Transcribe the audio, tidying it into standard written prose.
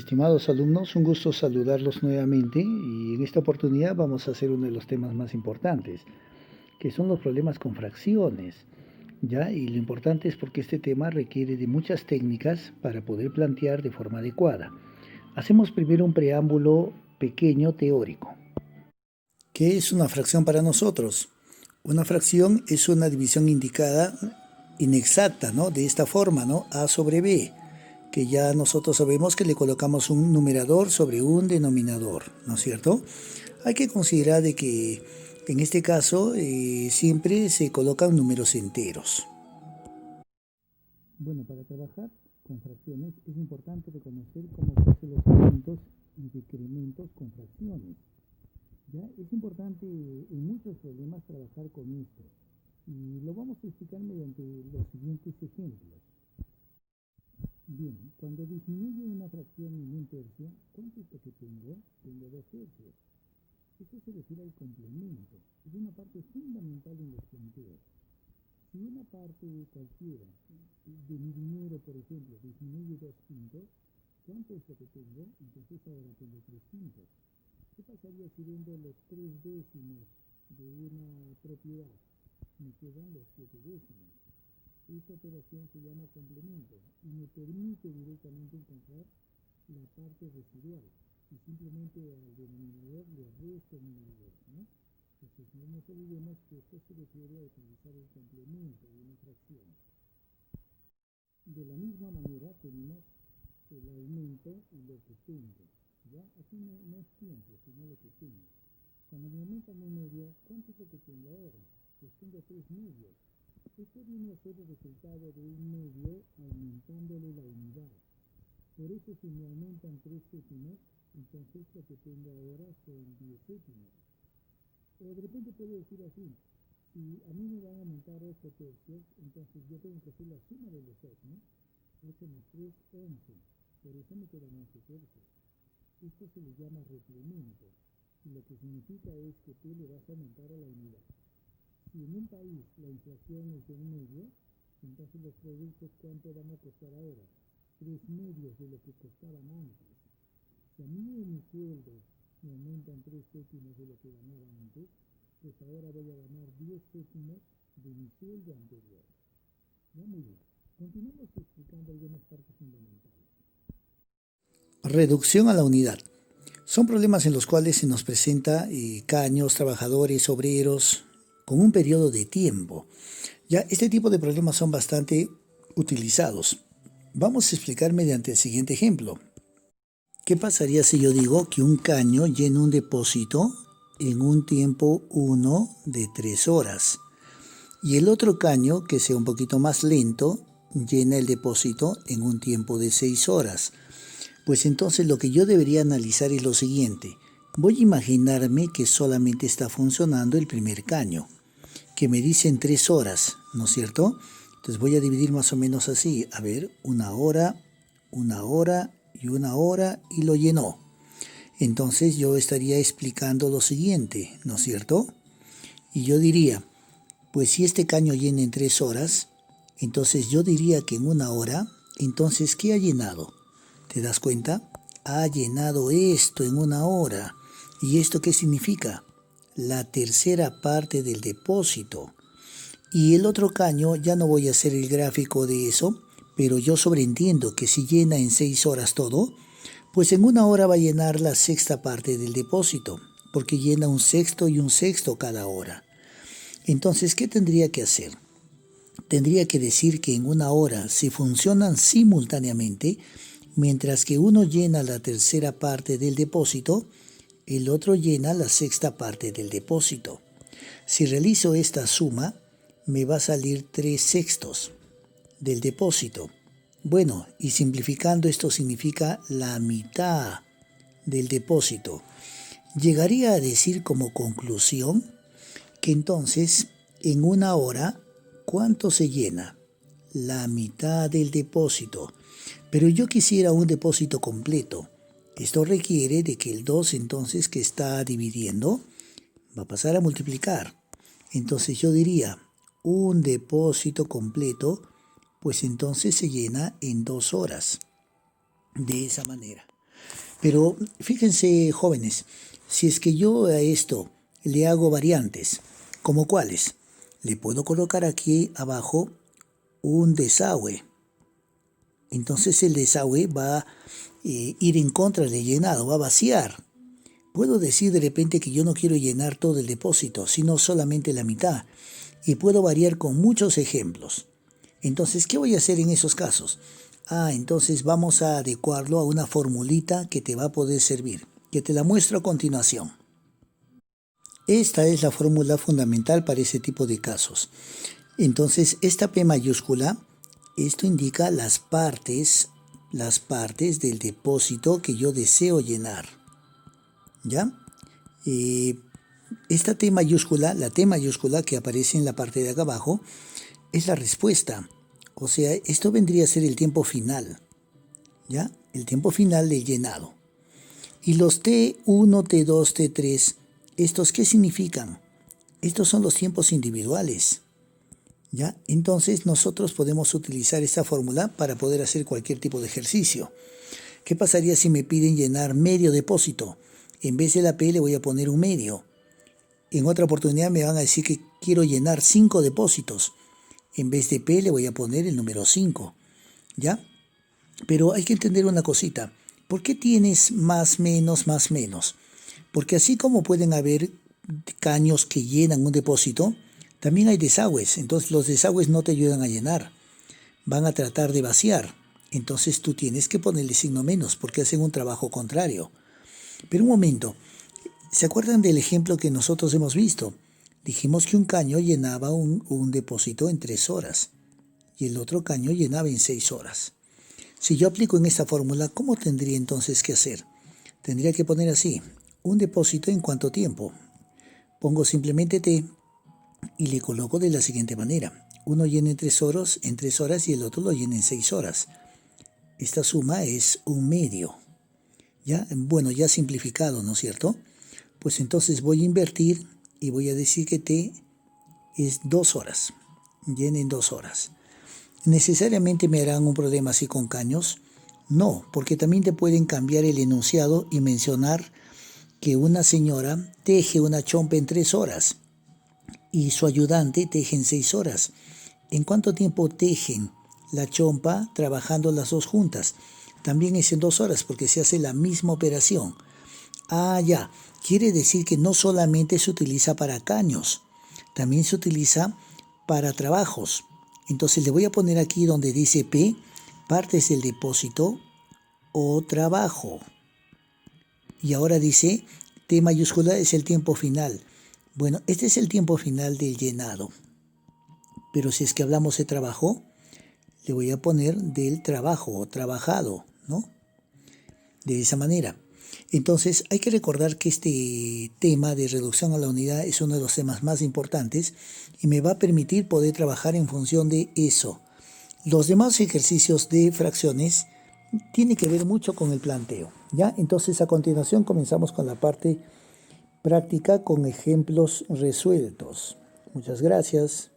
Estimados alumnos, un gusto saludarlos nuevamente y en esta oportunidad vamos a hacer uno de los temas más importantes, que son los problemas con fracciones. ¿Ya? Y lo importante es porque este tema requiere de muchas técnicas para poder plantear de forma adecuada. Hacemos primero un preámbulo pequeño teórico. ¿Qué es una fracción para nosotros? Una fracción es una división indicada inexacta, ¿no? De esta forma, ¿no? A sobre B, que ya nosotros sabemos que le colocamos un numerador sobre un denominador, ¿no es cierto? Hay que considerar de que en este caso siempre se colocan números enteros. Bueno, para trabajar con fracciones es importante reconocer cómo se hacen los aumentos y decrementos con fracciones. ¿Ya? Es importante en muchos problemas trabajar con esto y lo vamos a explicar mediante los siguientes ejemplos. Bien, cuando disminuye una fracción en un tercio, ¿cuánto es lo que tengo? Tengo 2 tercios. Esto se refiere al complemento. Es una parte fundamental en los planteos. Si una parte cualquiera de mi dinero, por ejemplo, disminuye 2 quintos, ¿cuánto es lo que tengo? Entonces ahora tengo 3 quintos. ¿Qué pasaría si vendo los 3 décimos de una propiedad? Me quedan los 7 décimos. Esta operación se llama complemento y me permite directamente encontrar la parte residual. Y simplemente al denominador le resto el numerador, ¿no? Entonces no nos olvidemos que esto se refiere a utilizar el complemento de una fracción. De la misma manera tenemos el aumento y lo que tengo. ¿Ya? Aquí no es tiempo, sino lo que tengo. Cuando me aumentan un medio, ¿cuánto es lo que tengo ahora? Pues tengo 3 medios. Esto viene a ser el resultado de un medio aumentándole la unidad. Por eso si me aumentan 3 sétimos, entonces lo que tengo ahora son 10 sétimos. O de repente puedo decir así, si a mí me van a aumentar 8 tercios, entonces yo tengo que hacer la suma de los 8, ¿no? 8 más 3, 11. Por eso me quedan 11 tercios. Esto se le llama replemento, y lo que significa es que tú le vas a aumentar a la unidad. Si en un país la inflación es de un medio, entonces los productos ¿cuánto van a costar ahora? 3 medios de lo que costaban antes. Si a mí en mi sueldo me aumentan 3 sétimos de lo que ganaba antes, pues ahora voy a ganar 10 sétimos de mi sueldo anterior. ¿Ya? Muy bien. Continuamos explicando algunas partes fundamentales. Reducción a la unidad. Son problemas en los cuales se nos presenta caños, trabajadores, obreros, con un periodo de tiempo. Ya, este tipo de problemas son bastante utilizados. Vamos a explicar mediante el siguiente ejemplo. ¿Qué pasaría si yo digo que un caño llena un depósito en un tiempo 1 de 3 horas? Y el otro caño, que sea un poquito más lento, llena el depósito en un tiempo de 6 horas. Pues entonces lo que yo debería analizar es lo siguiente. Voy a imaginarme que solamente está funcionando el primer caño, que me dicen 3 horas, ¿no es cierto? Entonces voy a dividir más o menos así. A ver, una hora y una hora y lo llenó. Entonces yo estaría explicando lo siguiente, ¿no es cierto? Y yo diría, pues si este caño llena en 3 horas, entonces yo diría que en una hora, entonces ¿qué ha llenado? ¿Te das cuenta? Ha llenado esto en una hora. ¿Y esto qué significa? La tercera parte del depósito. Y el otro caño, ya no voy a hacer el gráfico de eso, pero yo sobreentiendo que si llena en 6 horas todo, pues en una hora va a llenar la sexta parte del depósito, porque llena un sexto y un sexto cada hora. Entonces, ¿qué tendría que hacer? Tendría que decir que en una hora, si funcionan simultáneamente, mientras que uno llena la tercera parte del depósito, el otro llena la sexta parte del depósito. Si realizo esta suma, me va a salir 3 sextos del depósito. Bueno, y simplificando esto significa la mitad del depósito. Llegaría a decir como conclusión que entonces en una hora, ¿cuánto se llena? La mitad del depósito. Pero yo quisiera un depósito completo. Esto requiere de que el 2 entonces que está dividiendo va a pasar a multiplicar. Entonces yo diría un depósito completo, pues entonces se llena en 2 horas. De esa manera. Pero fíjense, jóvenes, si es que yo a esto le hago variantes, ¿como cuáles? Le puedo colocar aquí abajo un desagüe. Entonces el desagüe va a ir en contra del llenado, va a vaciar. Puedo decir de repente que yo no quiero llenar todo el depósito, sino solamente la mitad. Y puedo variar con muchos ejemplos. Entonces, ¿qué voy a hacer en esos casos? Entonces vamos a adecuarlo a una formulita que te va a poder servir, que te la muestro a continuación. Esta es la fórmula fundamental para ese tipo de casos. Entonces, esta P mayúscula, esto indica las partes del depósito que yo deseo llenar. ¿Ya? Esta T mayúscula, la T mayúscula que aparece en la parte de acá abajo, es la respuesta. O sea, esto vendría a ser el tiempo final. ¿Ya? El tiempo final del llenado. Y los T1, T2, T3, ¿estos qué significan? Estos son los tiempos individuales. ¿Ya? Entonces nosotros podemos utilizar esta fórmula para poder hacer cualquier tipo de ejercicio. ¿Qué pasaría si me piden llenar medio depósito? En vez de la P le voy a poner un medio. En otra oportunidad me van a decir que quiero llenar 5 depósitos. En vez de P le voy a poner el número 5. ¿Ya? Pero hay que entender una cosita. ¿Por qué tienes más, menos, más, menos? Porque así como pueden haber caños que llenan un depósito, también hay desagües. Entonces los desagües no te ayudan a llenar. Van a tratar de vaciar. Entonces tú tienes que ponerle signo menos porque hacen un trabajo contrario. Pero un momento. ¿Se acuerdan del ejemplo que nosotros hemos visto? Dijimos que un caño llenaba un depósito en 3 horas y el otro caño llenaba en 6 horas. Si yo aplico en esta fórmula, ¿cómo tendría entonces que hacer? Tendría que poner así, un depósito en cuánto tiempo. Pongo simplemente T y le coloco de la siguiente manera. Uno llena en 3 horas y el otro lo llena en 6 horas. Esta suma es un medio. ¿Ya? Bueno, ya simplificado, ¿no es cierto? Pues entonces voy a invertir y voy a decir que T es 2 horas. Llena en 2 horas. ¿Necesariamente me harán un problema así con caños? No, porque también te pueden cambiar el enunciado y mencionar que una señora teje una chompa en 3 horas y su ayudante teje en 6 horas. ¿En cuánto tiempo tejen la chompa trabajando las dos juntas? También es en 2 horas porque se hace la misma operación. Ya. Quiere decir que no solamente se utiliza para caños, también se utiliza para trabajos. Entonces le voy a poner aquí donde dice P, partes del depósito o trabajo. Y ahora dice T mayúscula es el tiempo final. Bueno, este es el tiempo final del llenado. Pero si es que hablamos de trabajo, le voy a poner del trabajo o trabajado, ¿no? De esa manera. Entonces hay que recordar que este tema de reducción a la unidad es uno de los temas más importantes y me va a permitir poder trabajar en función de eso. Los demás ejercicios de fracciones tienen que ver mucho con el planteo, ¿ya? Entonces a continuación comenzamos con la parte práctica con ejemplos resueltos. Muchas gracias.